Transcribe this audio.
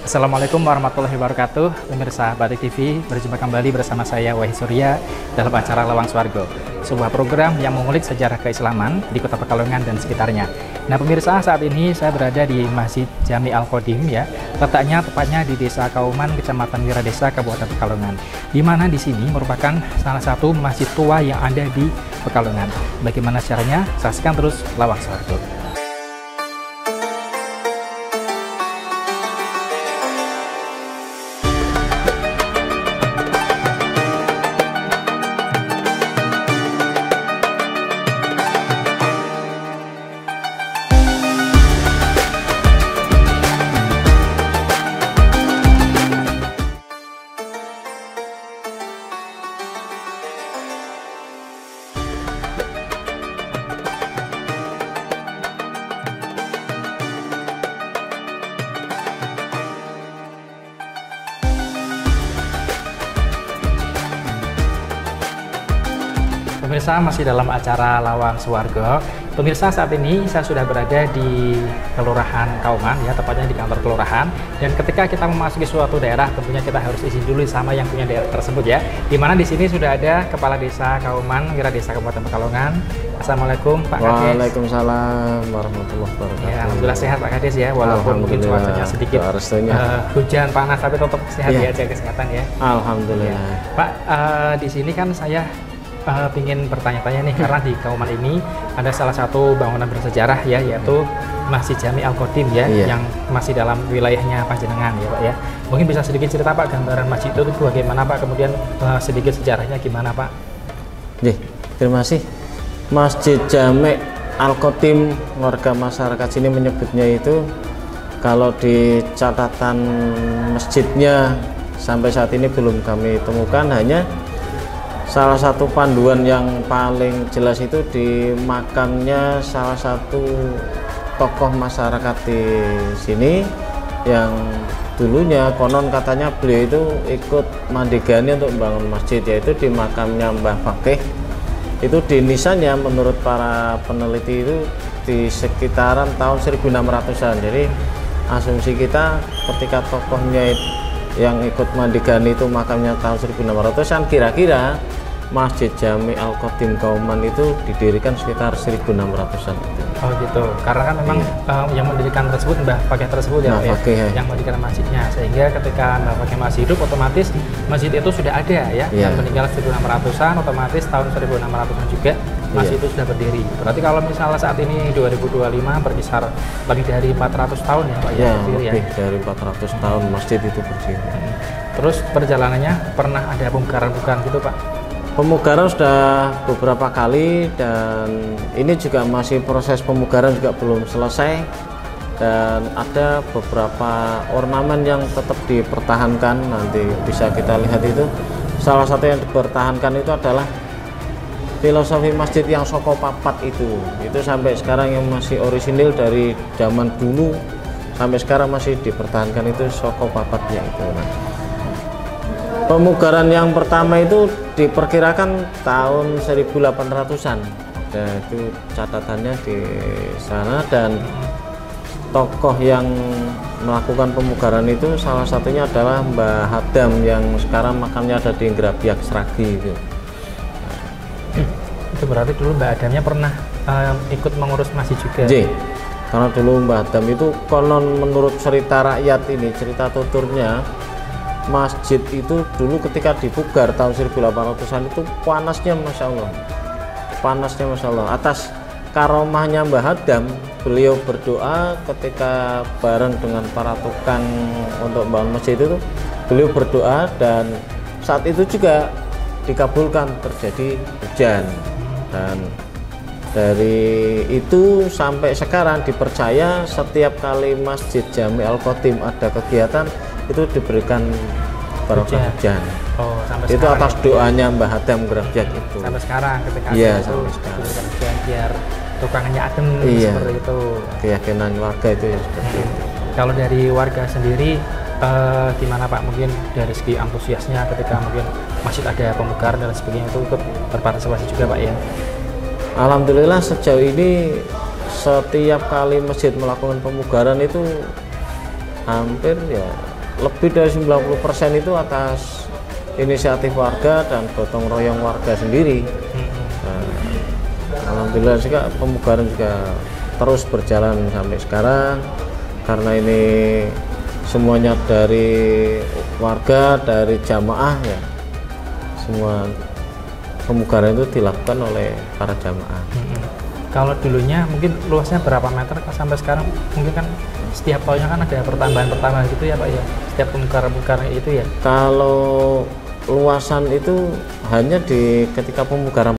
Assalamualaikum warahmatullahi wabarakatuh. Pemirsa Batik TV, berjumpa kembali bersama saya Wahid Surya dalam acara Lawang Swargo, sebuah program yang mengulik sejarah keislaman di Kota Pekalongan dan sekitarnya. Nah pemirsa, saat ini saya berada di Masjid Jami Al-Qodim ya, letaknya tepatnya di Desa Kauman, Kecamatan Wiradesa, Kabupaten Pekalongan, di mana di sini merupakan salah satu masjid tua yang ada di Pekalongan. Bagaimana caranya? Saksikan terus Lawang Swargo. Pemirsa, masih dalam acara Lawang Swargo. Pemirsa, saat ini saya sudah berada di Kelurahan Kauman ya, tepatnya di kantor kelurahan. Dan ketika kita memasuki suatu daerah, tentunya kita harus izin dulu sama yang punya daerah tersebut ya. Dimana di sini sudah ada Kepala Desa Kauman, Wiradesa, Kabupaten Pekalongan. Assalamualaikum Pak Kades. Waalaikumsalam warahmatullahi wabarakatuh. Ya, alhamdulillah sehat Pak Kades ya, walaupun mungkin cuacanya sedikit hujan panas, tapi tetap sehat ya, jaga kesehatan ya. Alhamdulillah. Ya. Pak, di sini kan saya ingin bertanya-tanya nih, karena di Kauman ini ada salah satu bangunan bersejarah ya, yaitu Masjid Jami Al-Qodim ya, yang masih dalam wilayahnya Panjenengan ya Pak ya. Mungkin bisa sedikit cerita Pak, gambaran masjid itu bagaimana Pak, kemudian sedikit sejarahnya gimana Pak? Terima kasih. Masjid Jami Al-Qodim, warga masyarakat sini menyebutnya itu, kalau di catatan masjidnya sampai saat ini belum kami temukan, hanya salah satu panduan yang paling jelas itu di makamnya salah satu tokoh masyarakat di sini yang dulunya konon katanya beliau itu ikut mandigani untuk membangun masjid, yaitu di makamnya Mbah Fakih. Itu di nisannya menurut para peneliti itu di sekitaran tahun 1600-an. Jadi asumsi kita ketika tokohnya yang ikut mandigani itu makamnya tahun 1600-an, kira-kira Masjid Jami Al-Qodim Kauman itu didirikan sekitar 1600-an. Oh gitu, karena kan memang yang mendirikan tersebut Mbah Fakih tersebut ya, yang mendirikan masjidnya, sehingga ketika Mbah Fakih masih hidup, otomatis masjid itu sudah ada ya, yang meninggal 1600-an, otomatis tahun 1600-an juga masjid itu sudah berdiri. Berarti kalau misalnya saat ini 2025 berkisar lebih dari 400 tahun ya Pak ya, berdiri lebih dari 400 tahun masjid itu berdiri. Terus perjalanannya pernah ada pemugaran-pemugaran gitu Pak? Pemugaran sudah beberapa kali, dan ini juga masih proses pemugaran juga belum selesai, dan ada beberapa ornamen yang tetap dipertahankan, nanti bisa kita lihat itu. Salah satu yang dipertahankan itu adalah filosofi masjid yang soko papat itu sampai sekarang yang masih orisinil dari zaman dulu sampai sekarang masih dipertahankan, itu soko papatnya itu. Pemugaran yang pertama itu diperkirakan tahun 1800-an. Nah, itu catatannya di sana, dan tokoh yang melakukan pemugaran itu salah satunya adalah Mbah Hadam yang sekarang makamnya ada di Ngrabiak Sragi itu. Itu berarti dulu Mbah Hadamnya pernah ikut mengurus masjid juga? Karena dulu Mbah Hadam itu konon menurut cerita rakyat ini, cerita tuturnya, masjid itu dulu ketika dipugar tahun 1800-an itu panasnya Masya Allah, atas karomahnya Mbah Hadam, beliau berdoa ketika bareng dengan para tukang untuk bangun masjid itu, beliau berdoa, dan saat itu juga dikabulkan, terjadi hujan. Dan dari itu sampai sekarang dipercaya setiap kali Masjid Jami Al-Qodim ada kegiatan itu diberikan barokah hujan. Oh, sampai itu sekarang, atas doanya Mbah Hadam Ngrabiak itu. Sampai sekarang ketika sampai sekarang hujan biar tukangnya adem, seperti itu. Keyakinan warga itu ya seperti itu. Kalau dari warga sendiri gimana Pak, mungkin dari segi antusiasnya ketika mungkin masjid ada pemugaran dan sebagainya, itu ikut berpartisipasi juga Pak ya? Alhamdulillah sejauh ini setiap kali masjid melakukan pemugaran itu hampir ya lebih dari 90% itu atas inisiatif warga dan gotong royong warga sendiri. Alhamdulillah juga pemugaran juga terus berjalan sampai sekarang, karena ini semuanya dari warga, dari jamaah ya, semua pemugaran itu dilakukan oleh para jamaah. Kalau dulunya mungkin luasnya berapa meter sampai sekarang mungkin kan setiap tahunnya kan ada pertambahan gitu ya Pak ya, setiap pemugaran itu ya. Kalau luasan itu hanya di ketika pemugaran